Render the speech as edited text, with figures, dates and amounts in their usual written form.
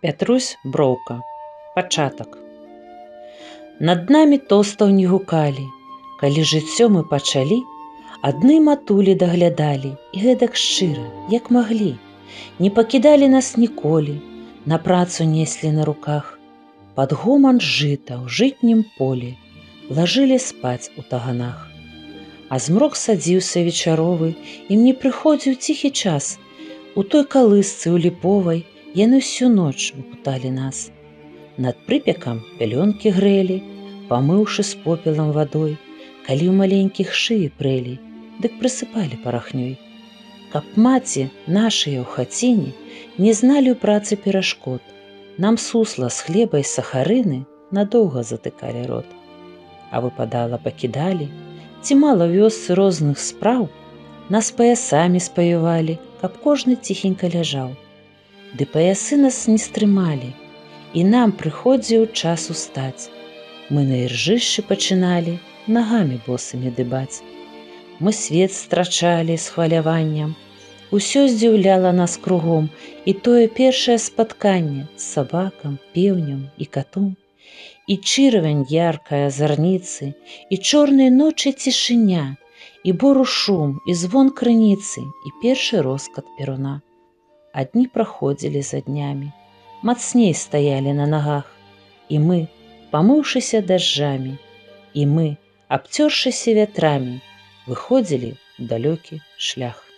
Пятрусь Броўка. Пачатак. Над намі тостаў не гукалі, калі жыццё мы пачалі, адны матулі даглядалі, і гэтак шчыра, як маглі, не пакідалі нас ніколі, на працу неслі на руках, пад гоман жыта ў жытнім полі лажылі спаць у таганах. А змрок садзіўся вечаровы, ім не прыходзіў ціхі час. У той калысцы ў ліповай яны ўсю ноч выкуталі нас. Над прыпекам пялёнкі грэлі, памыўшы з попелам вадой, калі ў маленькіх шыі прэлі, дык прысыпалі парахнёй. Каб маці нашыя ў хаціне не зналі ў працы перашкод, нам сусла з хлеба і сахарыны надоўга затыкалі рот. А выпадала пакідалі, ці мала вёсцы розных спраў, нас паясамі спавівалі, каб кожны ціхенька ляжаў. Ды паясы нас не стрымалі, і нам прыходзіў час устаць. Мы на іржышчы пачыналі нагамі босымі дыбаць. Мы свет страчалі з хваляваннем, усё здзіўляла нас кругом, і тое першае спатканне з сабакам, пеўнем і катом. І чырвень яркая зарніцы, і чорнай ночы цішыня, і бору шум, і звон крыніцы, і першы роскат перуна. А дні праходзілі за днямі, мацней стаялі на нагах, і мы, памыўшыся дажджамі, і мы, абцёршыся вятрамі, выходзілі ў далёкі шлях.